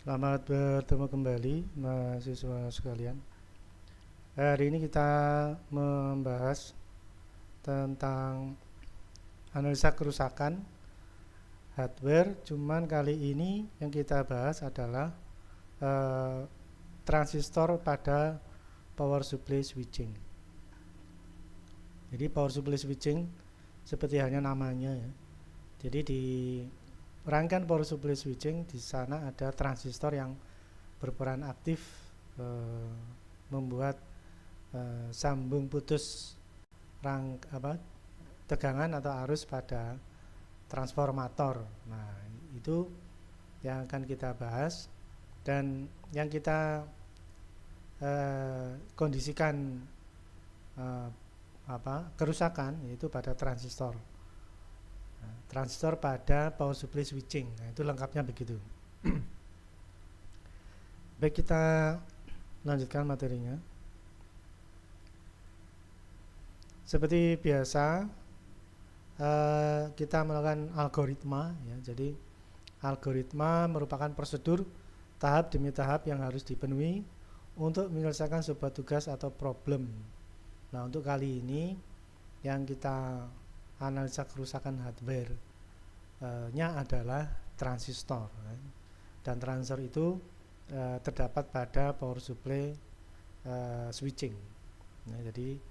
Selamat bertemu kembali mahasiswa sekalian. Hari ini kita membahas tentang analisa kerusakan hardware. Cuman kali ini yang kita bahas adalah eh, transistor pada power supply switching. Jadi power supply switching seperti halnya namanya ya. Jadi di rangkaian power supply switching di sana ada transistor yang berperan aktif eh, membuat sambung putus tegangan atau arus pada transformator. Nah, itu yang akan kita bahas dan yang kita kondisikan eh, kerusakan yaitu pada transistor. Nah, transistor pada power supply switching. Nah, itu lengkapnya begitu. Baik, kita lanjutkan materinya. Seperti biasa, kita melakukan algoritma ya. Jadi algoritma merupakan prosedur tahap demi tahap yang harus dipenuhi untuk menyelesaikan sebuah tugas atau problem. Nah, untuk kali ini yang kita analisa kerusakan hardware nya adalah transistor ya. Dan transistor itu terdapat pada power supply switching. Nah, jadi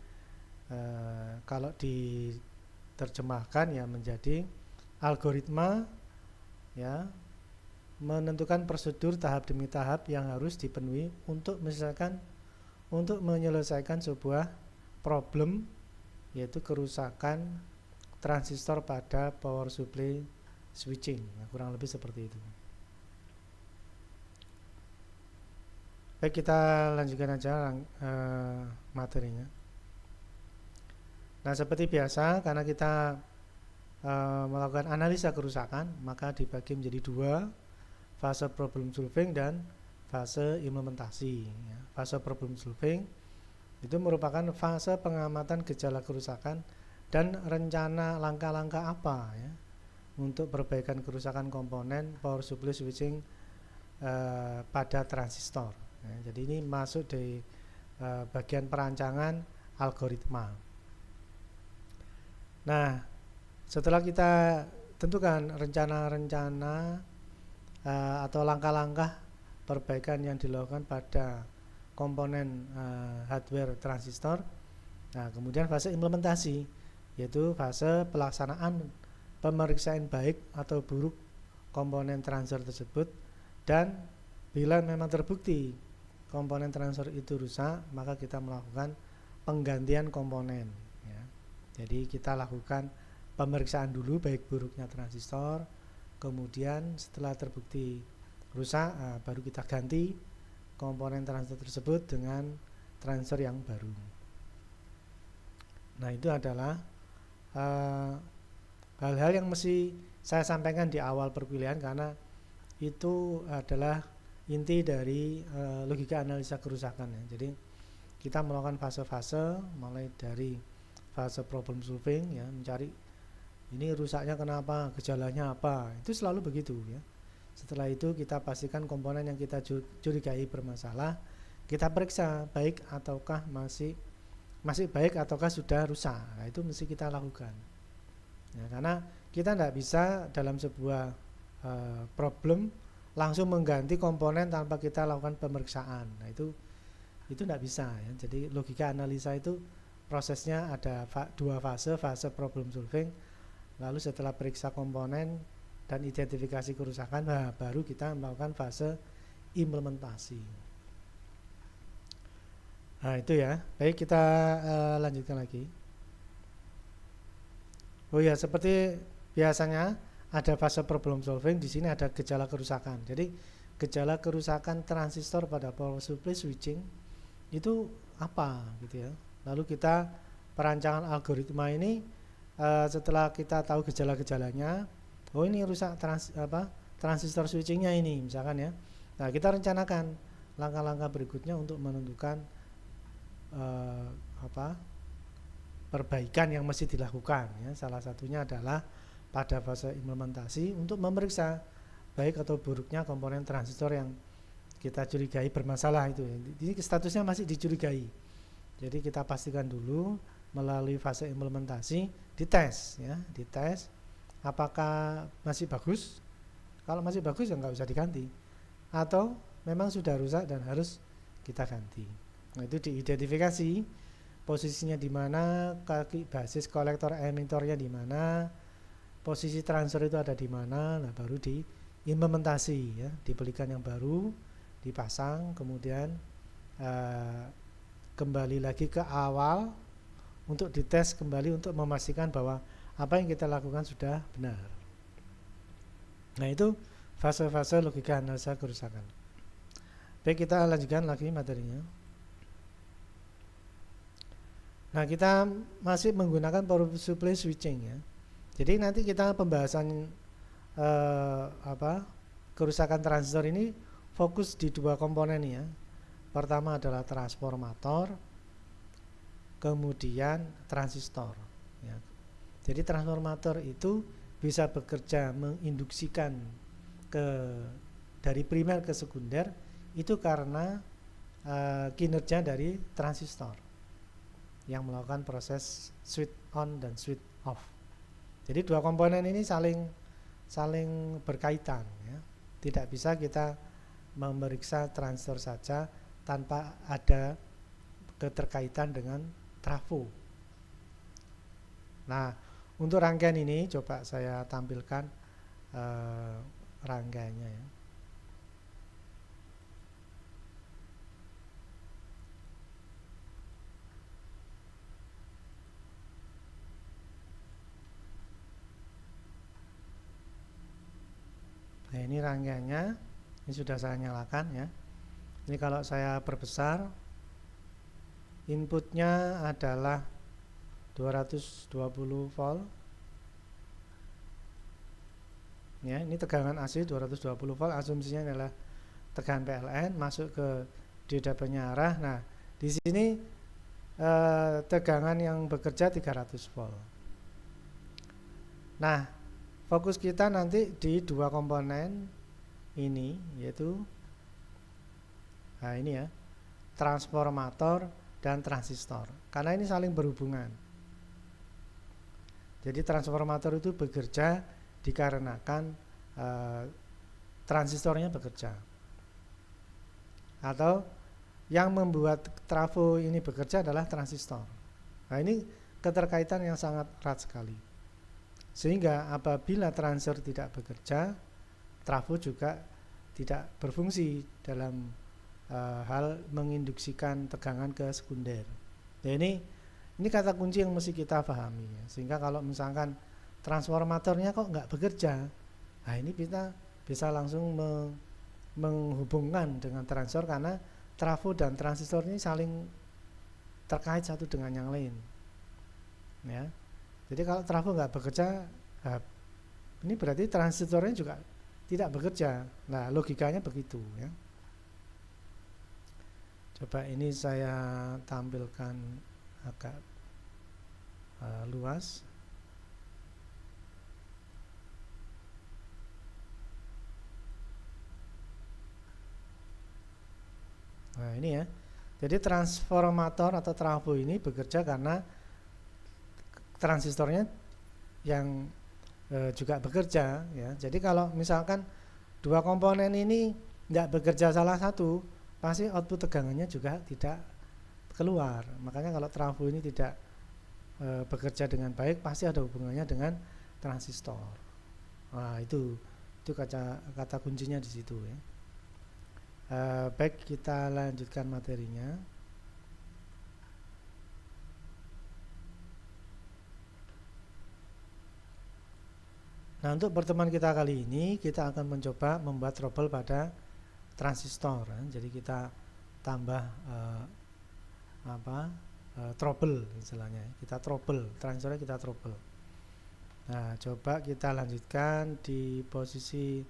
kalau diterjemahkan ya menjadi algoritma ya menentukan prosedur tahap demi tahap yang harus dipenuhi untuk menyelesaikan sebuah problem, yaitu kerusakan transistor pada power supply switching. Nah, kurang lebih seperti itu. Baik, kita lanjutkan aja materinya. Nah, seperti biasa, karena kita melakukan analisa kerusakan, maka dibagi menjadi dua, fase problem solving dan fase implementasi. Fase problem solving itu merupakan fase pengamatan gejala kerusakan dan rencana langkah-langkah apa ya untuk perbaikan kerusakan komponen power supply switching pada transistor. Jadi ini masuk di bagian perancangan algoritma. Nah, setelah kita tentukan rencana-rencana atau langkah-langkah perbaikan yang dilakukan pada komponen hardware transistor, nah kemudian fase implementasi, yaitu fase pelaksanaan pemeriksaan baik atau buruk komponen transistor tersebut, dan bila memang terbukti komponen transistor itu rusak, maka kita melakukan penggantian komponen. Jadi kita lakukan pemeriksaan dulu baik buruknya transistor, kemudian setelah terbukti rusak baru kita ganti komponen transistor tersebut dengan transistor yang baru. Nah, itu adalah hal-hal yang mesti saya sampaikan di awal perkuliahan, karena itu adalah inti dari logika analisa kerusakan ya. Jadi kita melakukan fase-fase mulai dari fase problem solving ya, mencari ini rusaknya kenapa, gejalanya apa, itu selalu begitu ya. Setelah itu kita pastikan komponen yang kita curigai bermasalah, kita periksa baik ataukah masih baik ataukah sudah rusak. Nah, itu mesti kita lakukan ya, karena kita tidak bisa dalam sebuah problem langsung mengganti komponen tanpa kita lakukan pemeriksaan. Nah, itu tidak bisa ya. Jadi logika analisa itu prosesnya ada dua fase, fase problem solving, lalu setelah periksa komponen dan identifikasi kerusakan, baru kita melakukan fase implementasi. Nah, itu ya. Baik, kita lanjutkan lagi. Oh ya, seperti biasanya ada fase problem solving, di sini ada gejala kerusakan. Jadi gejala kerusakan transistor pada power supply switching itu apa gitu ya. Lalu kita perancangan algoritma ini setelah kita tahu gejala-gejalanya, oh ini rusak transistor switchingnya ini misalkan ya. Nah, kita rencanakan langkah-langkah berikutnya untuk menentukan perbaikan yang mesti dilakukan ya. Salah satunya adalah pada fase implementasi untuk memeriksa baik atau buruknya komponen transistor yang kita curigai bermasalah itu. Ini statusnya masih dicurigai. Jadi kita pastikan dulu melalui fase implementasi, dites ya, dites apakah masih bagus. Kalau masih bagus ya nggak usah diganti. Atau memang sudah rusak dan harus kita ganti. Nah, itu diidentifikasi posisinya di mana, kaki basis kolektor emitornya di mana, posisi transfer itu ada di mana, nah baru diimplementasi ya, dibelikan yang baru, dipasang, kemudian kembali lagi ke awal untuk dites kembali untuk memastikan bahwa apa yang kita lakukan sudah benar. Nah, itu fase-fase logika analisa kerusakan. Baik, kita lanjutkan lagi materinya. Nah, kita masih menggunakan power supply switching ya. Jadi nanti kita pembahasan kerusakan transistor ini fokus di dua komponen ya. Pertama adalah transformator, kemudian transistor ya. Jadi transformator itu bisa bekerja menginduksikan dari primer ke sekunder itu karena kinerja dari transistor yang melakukan proses switch on dan switch off. Jadi dua komponen ini saling berkaitan ya. Tidak bisa kita memeriksa transistor saja tanpa ada keterkaitan dengan trafo. Nah, untuk rangkaian ini coba saya tampilkan rangkaiannya ya. Nah, ini rangkaiannya, ini sudah saya nyalakan ya. Ini kalau saya perbesar, inputnya adalah 220 volt ya, ini tegangan AC 220 volt, asumsinya adalah tegangan PLN masuk ke DW penyiarah. Nah, di sini tegangan yang bekerja 300 volt. Nah, fokus kita nanti di dua komponen ini, yaitu ini ya, transformator dan transistor, karena ini saling berhubungan. Jadi transformator itu bekerja dikarenakan transistornya bekerja, atau yang membuat trafo ini bekerja adalah transistor. Nah, ini keterkaitan yang sangat erat sekali, sehingga apabila transistor tidak bekerja, trafo juga tidak berfungsi dalam hal menginduksikan tegangan ke sekunder. Nah, ini kata kunci yang mesti kita pahami ya. Sehingga kalau misalkan transformatornya kok nggak bekerja, nah ini kita bisa langsung menghubungkan dengan transistor, karena trafo dan transistor ini saling terkait satu dengan yang lain ya. Jadi kalau trafo nggak bekerja, ini berarti transistornya juga tidak bekerja. Nah, logikanya begitu ya. Coba ini saya tampilkan agak luas. Nah, ini ya. Jadi transformator atau trafo ini bekerja karena transistornya yang juga bekerja ya. Jadi kalau misalkan dua komponen ini tidak bekerja salah satu, pasti output tegangannya juga tidak keluar. Makanya kalau trafo ini tidak bekerja dengan baik, pasti ada hubungannya dengan transistor. Nah, itu kata kuncinya di situ ya. Baik, kita lanjutkan materinya. Nah, untuk pertemuan kita kali ini kita akan mencoba membuat trouble pada transistor ya. Jadi kita tambah trouble istilahnya. Kita trouble, transistornya kita trouble. Nah, coba kita lanjutkan di posisi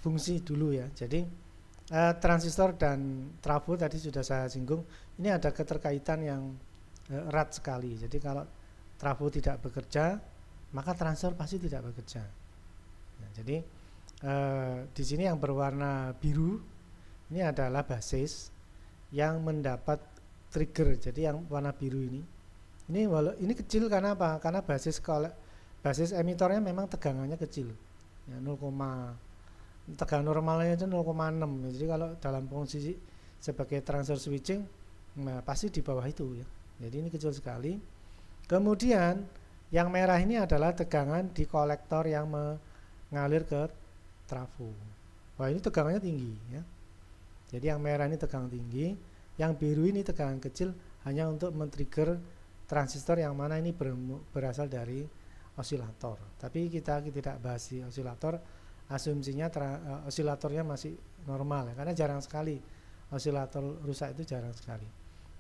fungsi dulu ya. Jadi transistor dan trafo tadi sudah saya singgung. Ini ada keterkaitan yang erat sekali. Jadi kalau trafo tidak bekerja, maka transistor pasti tidak bekerja. Nah, jadi Di sini yang berwarna biru ini adalah basis yang mendapat trigger. Jadi yang warna biru ini kecil karena apa? Karena basis emitornya memang tegangannya kecil. Ya, tegangan normalnya itu 0,6. Jadi kalau dalam fungsi sebagai transfer switching, nah pasti di bawah itu ya. Jadi ini kecil sekali. Kemudian yang merah ini adalah tegangan di kolektor yang mengalir ke trafo. Wah, ini tegangannya tinggi ya. Jadi yang merah ini tegangan tinggi, yang biru ini tegangan kecil, hanya untuk men-trigger transistor yang mana ini berasal dari osilator. Tapi kita tidak bahas di osilator, asumsinya osilatornya masih normal ya, karena jarang sekali osilator rusak, itu jarang sekali.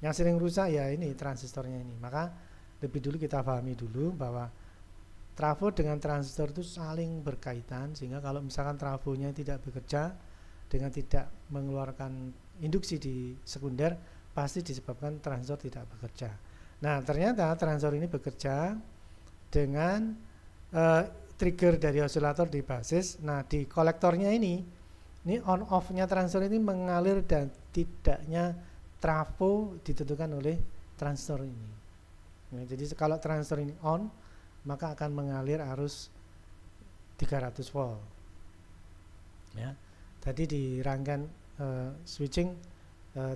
Yang sering rusak ya ini transistornya ini. Maka lebih dulu kita pahami dulu bahwa trafo dengan transistor itu saling berkaitan, sehingga kalau misalkan trafonya tidak bekerja dengan tidak mengeluarkan induksi di sekunder, pasti disebabkan transistor tidak bekerja. Nah, ternyata transistor ini bekerja dengan trigger dari osilator di basis. Nah, di kolektornya ini on off-nya transistor ini mengalir, dan tidaknya trafo ditentukan oleh transistor ini. Nah, jadi kalau transistor ini on, maka akan mengalir arus 300 volt. Ya. Tadi di rangkaian switching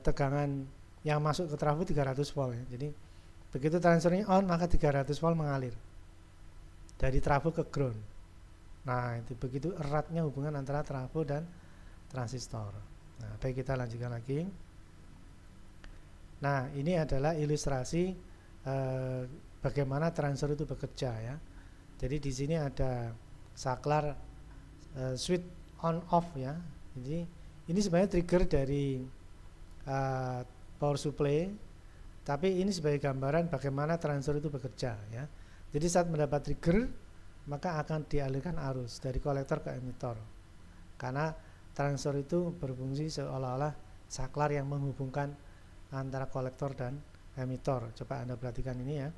tegangan yang masuk ke trafo 300 volt ya. Jadi begitu transistor ini on, maka 300 volt mengalir dari trafo ke ground. Nah, itu begitu eratnya hubungan antara trafo dan transistor. Nah, baik, kita lanjutkan lagi. Nah, ini adalah ilustrasi bagaimana transistor itu bekerja ya. Jadi di sini ada saklar switch on off ya. Jadi ini sebenarnya trigger dari power supply, tapi ini sebagai gambaran bagaimana transistor itu bekerja ya. Jadi saat mendapat trigger, maka akan dialirkan arus dari kolektor ke emitor. Karena transistor itu berfungsi seolah-olah saklar yang menghubungkan antara kolektor dan emitor. Coba Anda perhatikan ini ya.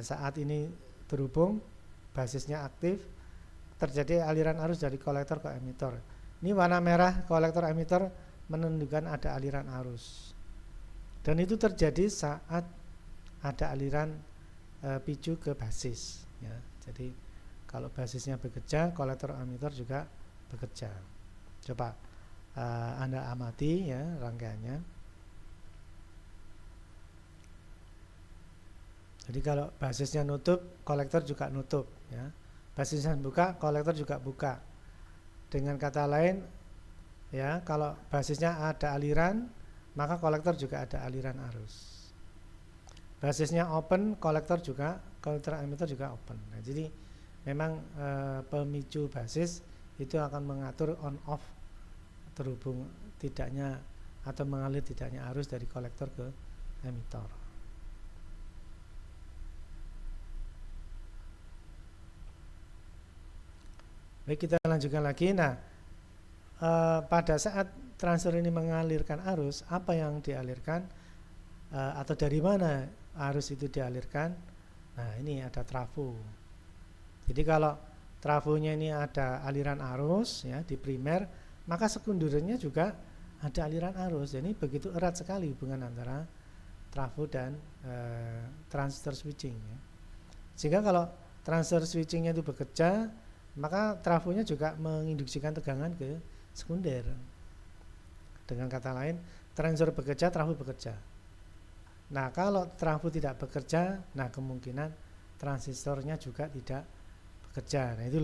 Saat ini terhubung, basisnya aktif, terjadi aliran arus dari kolektor ke emitor. Ini warna merah kolektor emitor menunjukkan ada aliran arus. Dan itu terjadi saat ada aliran picu ke basis ya. Jadi kalau basisnya bekerja, kolektor emitor juga bekerja. Coba Anda amati ya rangkaiannya. Jadi kalau basisnya nutup, kolektor juga nutup ya. Basisnya buka, kolektor juga buka. Dengan kata lain ya, kalau basisnya ada aliran, maka kolektor juga ada aliran arus. Basisnya open, kolektor emitor juga open. Nah, jadi memang pemicu basis itu akan mengatur on off terhubung tidaknya atau mengalir tidaknya arus dari kolektor ke emitor. Baik, kita lanjutkan lagi. Nah, pada saat transistor ini mengalirkan arus, apa yang dialirkan atau dari mana arus itu dialirkan? Nah, ini ada trafo. Jadi kalau trafonya ini ada aliran arus ya di primer, maka sekundernya juga ada aliran arus. Jadi begitu erat sekali hubungan antara trafo dan transistor switching ya. Sehingga kalau transistor switchingnya itu bekerja, maka trafonya juga menginduksikan tegangan ke sekunder. Dengan kata lain, transistor bekerja, trafo bekerja. Nah, kalau trafo tidak bekerja, nah kemungkinan transistornya juga tidak bekerja. Nah, itu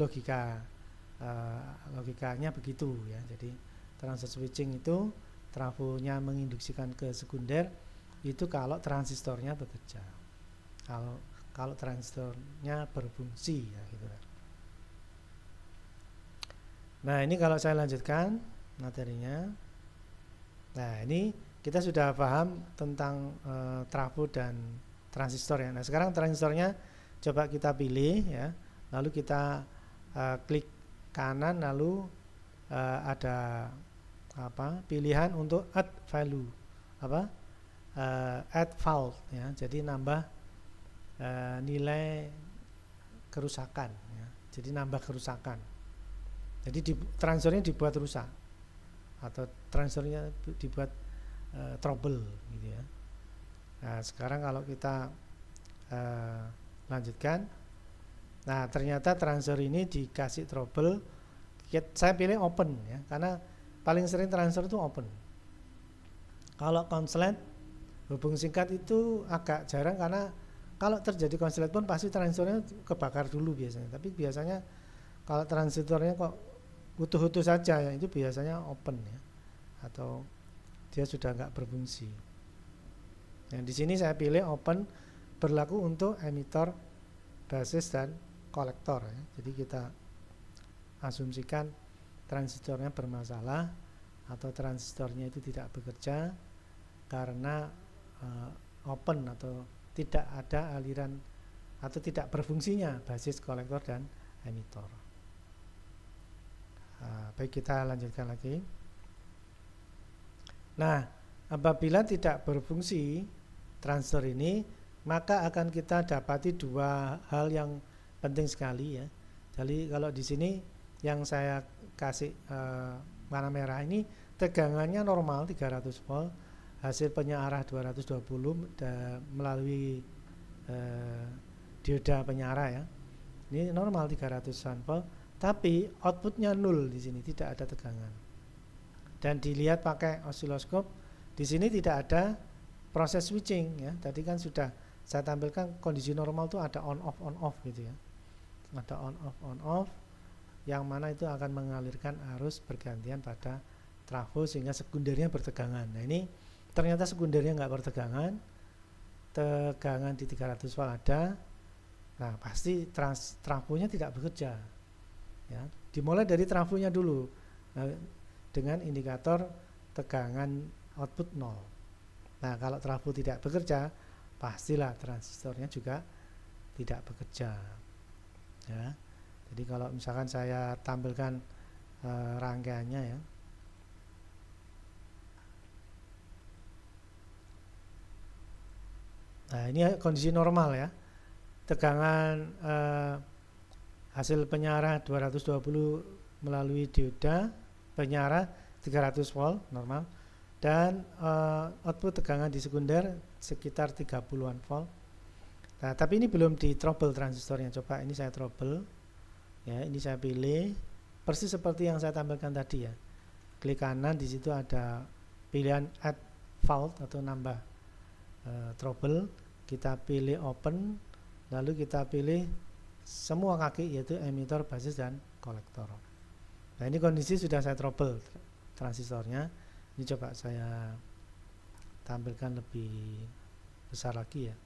logikanya begitu ya. Jadi transistor switching itu trafonya menginduksikan ke sekunder itu kalau transistornya bekerja. Kalau transistornya berfungsi ya gitu. Nah, ini kalau saya lanjutkan materinya. Nah, ini kita sudah paham tentang trafo dan transistor ya. Nah, sekarang transistornya coba kita pilih ya. Lalu kita klik kanan, lalu ada pilihan untuk add value, add fault ya. Jadi nambah nilai kerusakan ya. Jadi nambah kerusakan. Jadi transistornya dibuat rusak atau transistornya dibuat trouble gitu ya. Nah, sekarang kalau kita lanjutkan, nah ternyata transistor ini dikasih trouble, saya pilih open ya, karena paling sering transistor itu open. Kalau konslet hubung singkat itu agak jarang, karena kalau terjadi konslet pun pasti transistornya kebakar dulu biasanya. Tapi biasanya kalau transistornya kok utuh-utuh saja ya, itu biasanya open ya, atau dia sudah nggak berfungsi. Nah, di sini saya pilih open, berlaku untuk emitor, basis dan kolektor ya. Jadi kita asumsikan transistornya bermasalah atau transistornya itu tidak bekerja karena open atau tidak ada aliran atau tidak berfungsinya basis, kolektor dan emitor. Baik, kita lanjutkan lagi. Nah, apabila tidak berfungsi transistor ini, maka akan kita dapati dua hal yang penting sekali ya. Jadi kalau di sini yang saya kasih warna merah ini tegangannya normal 300 volt, hasil penyearah 220 melalui dioda penyarah ya. Ini normal 300 volt, tapi outputnya 0 di sini, tidak ada tegangan. Dan dilihat pakai osiloskop, di sini tidak ada proses switching ya. Tadi kan sudah saya tampilkan kondisi normal itu ada on off gitu ya. Ada on off yang mana itu akan mengalirkan arus bergantian pada trafo sehingga sekundernya bertegangan. Nah, ini ternyata sekundernya nggak bertegangan, tegangan di 300 volt ada. Nah, pasti trafonya tidak bekerja ya. Dimulai dari trafonya dulu dengan indikator tegangan output 0. Nah, kalau trafo tidak bekerja, pastilah transistornya juga tidak bekerja ya. Jadi kalau misalkan saya tampilkan rangkaiannya ya. Nah, ini kondisi normal ya. Tegangan hasil penyarah 220 melalui dioda penyarah 300 volt normal, dan output tegangan di sekunder sekitar 30-an volt. Nah, tapi ini belum di trouble transistornya. Coba ini saya trouble ya, ini saya pilih persis seperti yang saya tampilkan tadi ya. Klik kanan, di situ ada pilihan add fault atau nambah trouble, kita pilih open, lalu kita pilih semua kaki yaitu emitor, basis dan kolektor. Nah, ini kondisi sudah saya trouble transistornya. Ini coba saya tampilkan lebih besar lagi ya.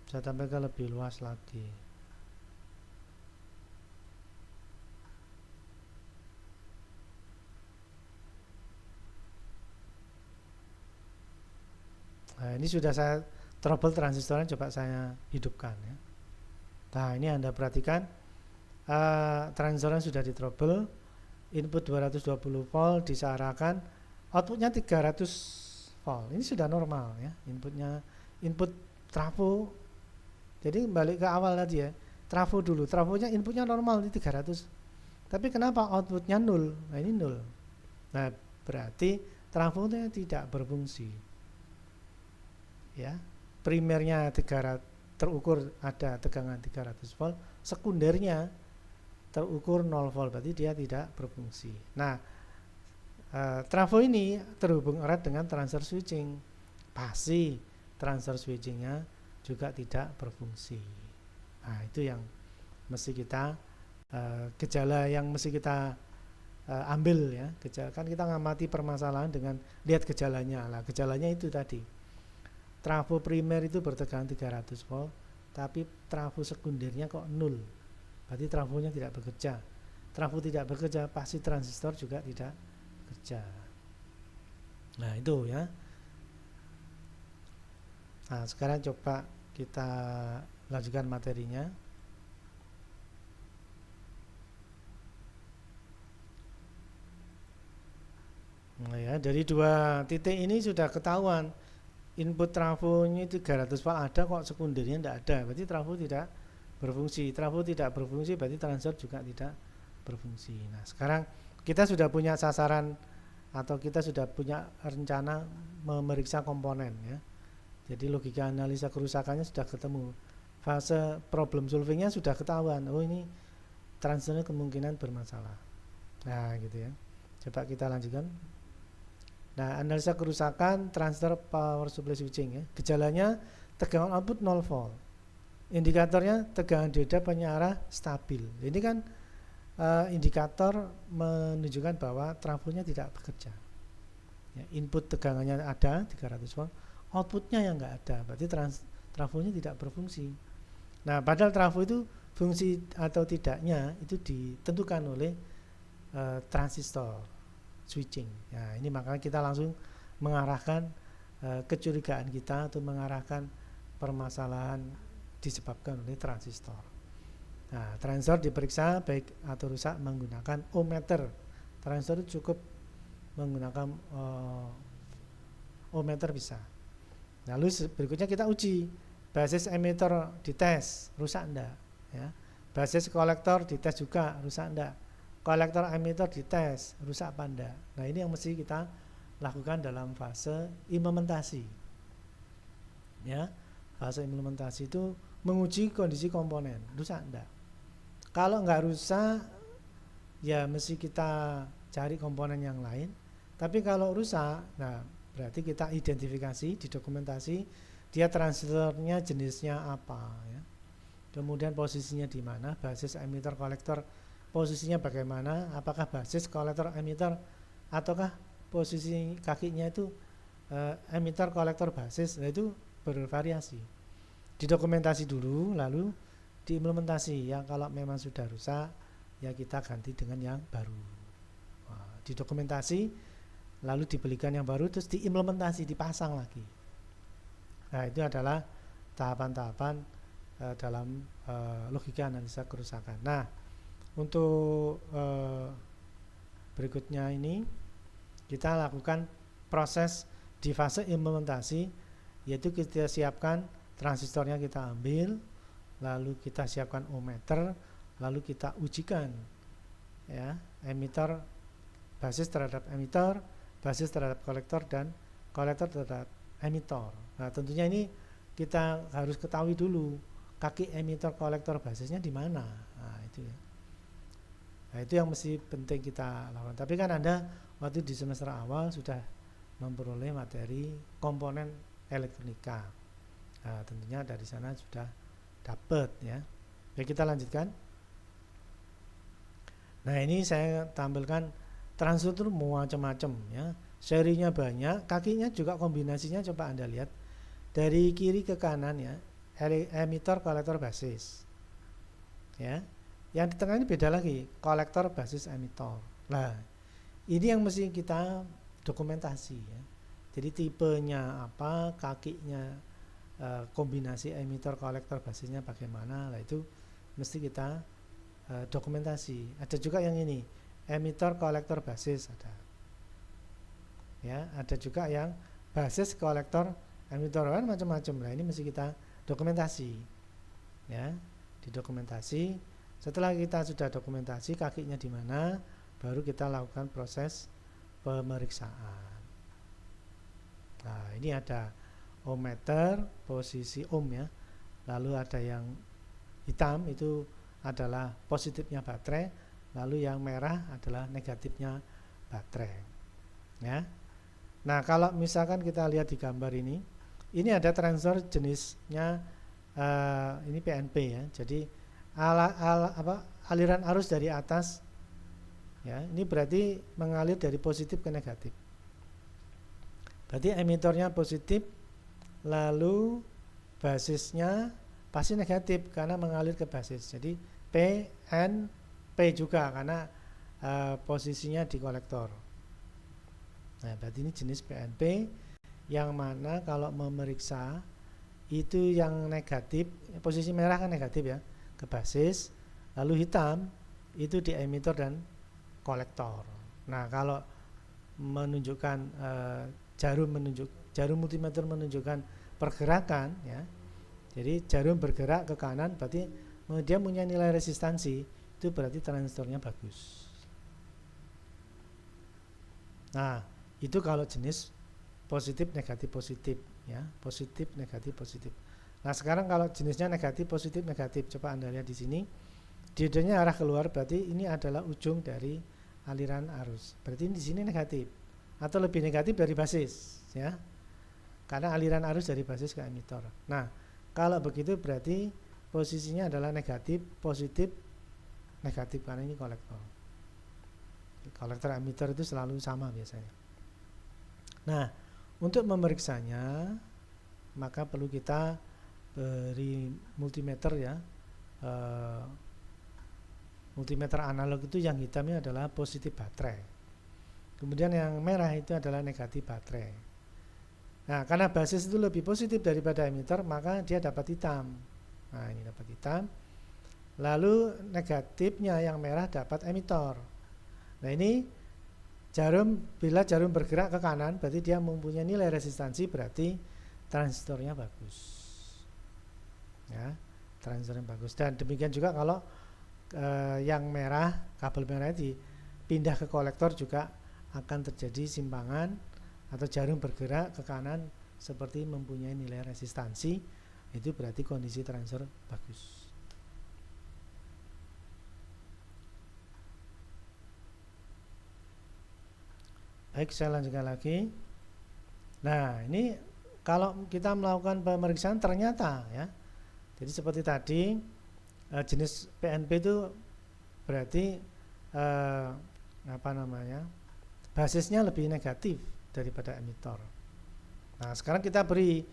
Saya tampilkan lebih luas lagi. Nah, ini sudah saya trouble transistornya, coba saya hidupkan ya. Nah, ini Anda perhatikan transistornya sudah di trouble, input 220 volt disearahkan, outputnya 300 volt. Ini sudah normal ya, input trafo. Jadi balik ke awal tadi ya, trafo dulu, trafonya inputnya normal di 300, tapi kenapa outputnya 0? Nah, ini 0. Nah, berarti trafonya tidak berfungsi ya. Primernya 300 terukur ada tegangan 300 volt, sekundernya terukur 0 volt, berarti dia tidak berfungsi. Nah, trafo ini terhubung erat dengan transfer switching, pasti transfer switchingnya juga tidak berfungsi. Nah, itu yang mesti kita gejala yang mesti kita ambil ya. Kan kita ngamati permasalahan dengan lihat gejalanya. Lah, gejalanya itu tadi, trafo primer itu bertegangan 300 volt, tapi trafo sekundernya kok 0. Berarti trafonya tidak bekerja. Trafo tidak bekerja, pasti transistor juga tidak bekerja. Nah, itu ya. Nah, sekarang coba kita lanjutkan materinya. Nah, ya, dari dua titik ini sudah ketahuan input trafonya 300 volt ada kok sekundernya tidak ada, berarti trafo tidak berfungsi. Trafo tidak berfungsi berarti transistor juga tidak berfungsi. Nah, sekarang kita sudah punya sasaran atau kita sudah punya rencana memeriksa komponen ya. Jadi logika analisa kerusakannya sudah ketemu. Fase problem solvingnya sudah ketahuan. Oh, ini transistornya kemungkinan bermasalah. Nah, gitu ya. Coba kita lanjutkan. Nah, analisa kerusakan transistor power supply switching ya. Gejalanya tegangan output 0 volt. Indikatornya tegangan dioda penyarah stabil. Ini kan indikator menunjukkan bahwa trafonya tidak bekerja. Ya, input tegangannya ada 300 volt, outputnya yang enggak ada, berarti trafonya tidak berfungsi. Nah, padahal trafo itu fungsi atau tidaknya itu ditentukan oleh transistor switching. Nah, ini makanya kita langsung mengarahkan kecurigaan kita atau mengarahkan permasalahan disebabkan oleh transistor. Nah, transistor diperiksa baik atau rusak menggunakan ohmmeter. Transistor itu cukup menggunakan ohmmeter bisa. Lalu berikutnya kita uji basis emitter dites rusak enggak ya. Basis kolektor dites juga rusak enggak. Kolektor emitter dites rusak apa enggak. Nah, ini yang mesti kita lakukan dalam fase implementasi. Ya. Fase implementasi itu menguji kondisi komponen rusak enggak. Kalau enggak rusak ya mesti kita cari komponen yang lain. Tapi kalau rusak, nah berarti kita identifikasi di dokumentasi dia transistornya jenisnya apa ya. Kemudian posisinya di mana, basis emitter kolektor posisinya bagaimana, apakah basis kolektor emitter ataukah posisi kakinya itu emitter kolektor basis. Nah, itu bervariasi. Didokumentasi dulu lalu diimplementasi. Yang kalau memang sudah rusak ya kita ganti dengan yang baru. Nah, didokumentasi lalu dibelikan yang baru terus diimplementasi, dipasang lagi. Nah, itu adalah tahapan-tahapan dalam logika analisa kerusakan. Nah, untuk berikutnya ini kita lakukan proses di fase implementasi, yaitu kita siapkan transistornya, kita ambil, lalu kita siapkan ohmmeter, lalu kita ujikan ya, emitter, basis terhadap emitter, basis terhadap kolektor, dan kolektor terhadap emitter. Nah, tentunya ini kita harus ketahui dulu kaki emitter kolektor basisnya di mana. Nah, itu ya. Nah, itu yang mesti penting kita lakukan. Tapi kan Anda waktu di semester awal sudah memperoleh materi komponen elektronika. Nah, tentunya dari sana sudah dapat ya. Baik, kita lanjutkan. Nah, ini saya tampilkan transistor macam-macam ya. Serinya banyak, kakinya juga kombinasinya coba Anda lihat. Dari kiri ke kanan ya, emitter, kolektor, basis. Ya. Yang di tengah ini beda lagi, kolektor, basis, emitter. Nah, ini yang mesti kita dokumentasi ya. Jadi tipenya apa, kakinya, kombinasi emitter, kolektor, basisnya bagaimana. Nah, itu mesti kita dokumentasi. Ada juga yang ini, emitter, kolektor, basis ada. Ya, ada juga yang basis, kolektor, emitter, kan macam-macam. Nah, ini mesti kita dokumentasi. Ya, didokumentasi. Setelah kita sudah dokumentasi kakinya di mana, baru kita lakukan proses pemeriksaan. Nah, ini ada ohmmeter, posisi ohm ya. Lalu ada yang hitam itu adalah positifnya baterai, lalu yang merah adalah negatifnya baterai. Ya. Nah, kalau misalkan kita lihat di gambar ini ada transistor jenisnya ini PNP ya. Jadi aliran arus dari atas ya, ini berarti mengalir dari positif ke negatif. Berarti emitternya positif, lalu basisnya pasti negatif karena mengalir ke basis. Jadi PNP juga karena posisinya di kolektor. Nah, berarti ini jenis PNP yang mana kalau memeriksa itu yang negatif, posisi merah kan negatif ya, ke basis, lalu hitam itu di emitter dan kolektor. Nah, kalau menunjukkan jarum menunjuk jarum multimeter menunjukkan pergerakan ya. Jadi jarum bergerak ke kanan berarti dia punya nilai resistansi, itu berarti transistornya bagus. Nah, itu kalau jenis positif negatif positif ya, positif negatif positif. Nah, sekarang kalau jenisnya negatif positif negatif, coba Anda lihat di sini. Diodonya arah keluar, berarti ini adalah ujung dari aliran arus. Berarti di sini negatif atau lebih negatif dari basis ya. Karena aliran arus dari basis ke emitor. Nah, kalau begitu berarti posisinya adalah negatif, positif, negatif karena ini kolektor. Kolektor emitor itu selalu sama biasanya. Nah, untuk memeriksanya maka perlu kita beri multimeter ya. Multimeter analog itu yang hitamnya adalah positif baterai. Kemudian yang merah itu adalah negatif baterai. Nah, karena basis itu lebih positif daripada emitor, maka dia dapat hitam. Nah, ini dapat hitam. Lalu negatifnya yang merah dapat emitor. Nah, ini jarum, bila jarum bergerak ke kanan, berarti dia mempunyai nilai resistansi, berarti transistornya bagus. Ya, transistornya bagus. Dan demikian juga kalau yang merah, kabel merah dipindah ke kolektor juga akan terjadi simpangan atau jarum bergerak ke kanan seperti mempunyai nilai resistansi, itu berarti kondisi transistor bagus. Baik, saya lanjutkan lagi. Nah, ini kalau kita melakukan pemeriksaan ternyata ya, jadi seperti tadi jenis PNP itu berarti basisnya lebih negatif daripada emitor. Nah, sekarang kita beri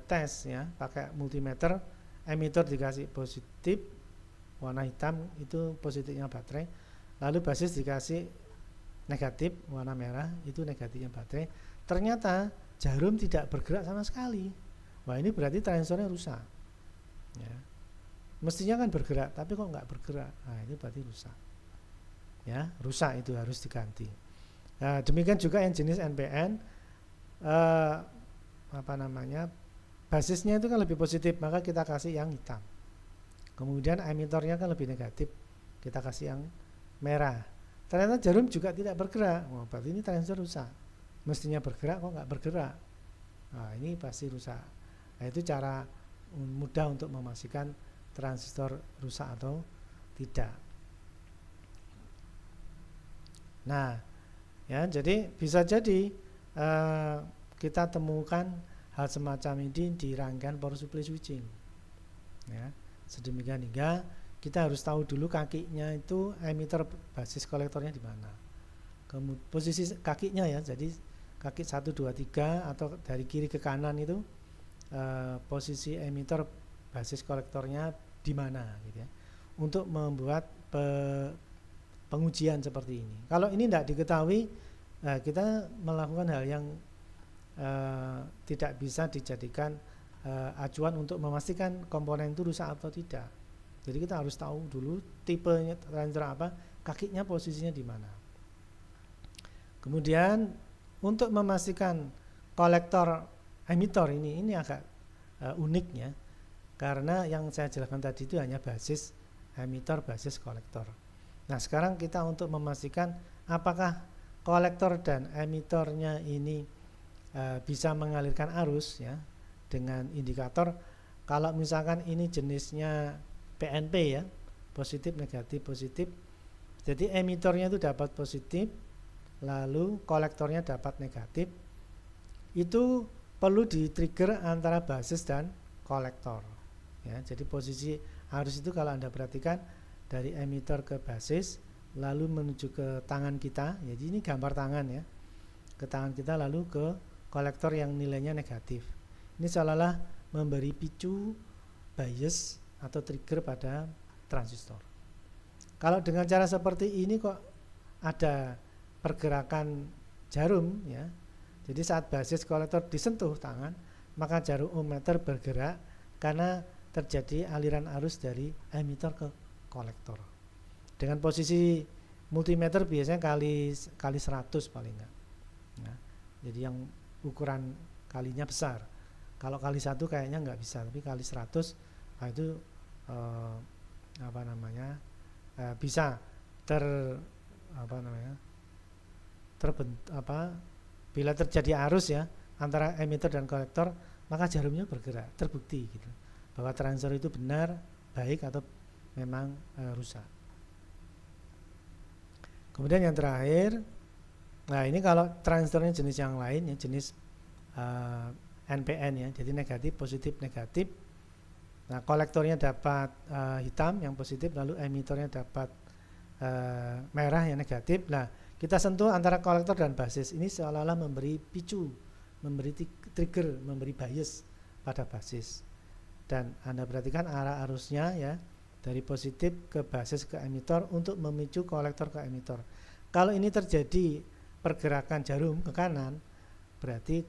tes ya, pakai multimeter, emitor dikasih positif warna hitam itu positifnya baterai, lalu basis dikasih negatif warna merah itu negatifnya baterai. Ternyata jarum tidak bergerak sama sekali. Wah, ini berarti transistornya rusak. Ya. Mestinya kan bergerak, tapi kok nggak bergerak. Nah, ini berarti rusak. Ya, rusak itu harus diganti. Nah, demikian juga yang jenis NPN, basisnya itu kan lebih positif, maka kita kasih yang hitam. Kemudian emitornya kan lebih negatif, kita kasih yang merah. Ternyata jarum juga tidak bergerak. Oh, berarti ini transistor rusak. Mestinya bergerak kok nggak bergerak. Nah, ini pasti rusak. Nah, itu cara mudah untuk memastikan transistor rusak atau tidak. Nah, ya, jadi bisa jadi kita temukan hal semacam ini di rangkaian power supply switching. Ya, sedemikian hingga kita harus tahu dulu kakinya itu emitter basis kolektornya di mana. Kemudian posisi kakinya ya, jadi kaki 1, 2, 3 atau dari kiri ke kanan itu posisi emitter basis kolektornya di mana gitu ya, untuk membuat pengujian seperti ini. Kalau ini tidak diketahui, kita melakukan hal yang tidak bisa dijadikan acuan untuk memastikan komponen itu rusak atau tidak. Jadi kita harus tahu dulu tipenya transistor apa, kakinya posisinya di mana. Kemudian untuk memastikan kolektor emitor ini agak uniknya, karena yang saya jelaskan tadi itu hanya basis emitor, basis kolektor. Nah, sekarang kita untuk memastikan apakah kolektor dan emitornya ini bisa mengalirkan arus ya dengan indikator. Kalau misalkan ini jenisnya PNP ya, positif negatif positif, jadi emitornya itu dapat positif, lalu kolektornya dapat negatif, itu perlu di-trigger antara basis dan kolektor ya. Jadi posisi arus itu kalau Anda perhatikan dari emitor ke basis lalu menuju ke tangan kita, jadi ini gambar tangan ya, ke tangan kita lalu ke kolektor yang nilainya negatif. Ini seolah-olah memberi picu bias atau trigger pada transistor. Kalau dengan cara seperti ini kok ada pergerakan jarum ya, jadi saat basis kolektor disentuh tangan, maka jarum ohmmeter bergerak karena terjadi aliran arus dari emitor ke kolektor. Dengan posisi multimeter biasanya kali 100 paling enggak. Nah, jadi yang ukuran kalinya besar. Kalau kali 1 kayaknya nggak bisa, tapi kali 100 itu bisa bila terjadi arus ya antara emitter dan kolektor, maka jarumnya bergerak, terbukti gitu bahwa transfer itu benar, baik atau memang rusak. Kemudian yang terakhir, nah ini kalau transfernya jenis yang lain ya, jenis NPN ya, jadi negatif, positif, negatif. Nah kolektornya dapat hitam yang positif, lalu emitornya dapat merah yang negatif. Nah kita sentuh antara kolektor dan basis, ini seolah-olah memberi picu, memberi trigger, memberi bias pada basis. Dan Anda perhatikan arah arusnya ya, dari positif ke basis ke emitor untuk memicu kolektor ke emitor. Kalau ini terjadi pergerakan jarum ke kanan, berarti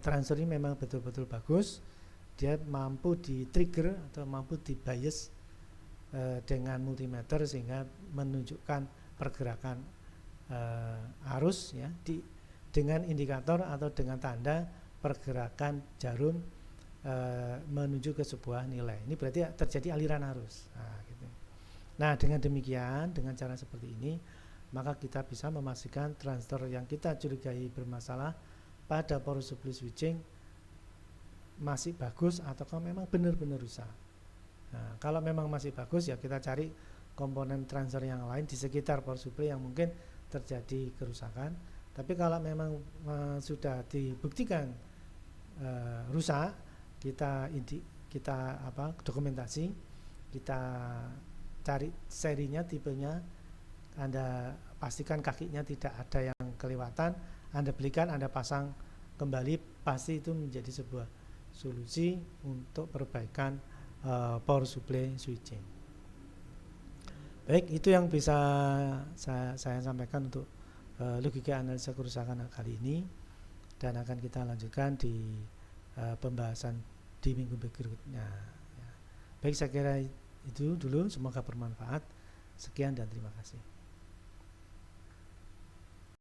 transfer ini memang betul-betul bagus. Dia mampu di trigger atau mampu di bias dengan multimeter sehingga menunjukkan pergerakan arus ya dengan indikator atau dengan tanda pergerakan jarum menuju ke sebuah nilai. Ini berarti terjadi aliran arus. Nah, dengan demikian, dengan cara seperti ini, maka kita bisa memastikan transistor yang kita curigai bermasalah pada power supply switching masih bagus ataukah memang benar-benar rusak. Nah, kalau memang masih bagus ya kita cari komponen transistor yang lain di sekitar power supply yang mungkin terjadi kerusakan. Tapi kalau memang sudah dibuktikan rusak, kita dokumentasi, kita cari serinya, tipenya, Anda pastikan kakinya tidak ada yang kelewatan, Anda belikan, Anda pasang kembali, pasti itu menjadi sebuah solusi untuk perbaikan power supply switching. Baik, itu yang bisa saya sampaikan untuk logika analisa kerusakan kali ini, dan akan kita lanjutkan di pembahasan di minggu berikutnya. Baik, saya kira itu dulu, semoga bermanfaat. Sekian dan terima kasih.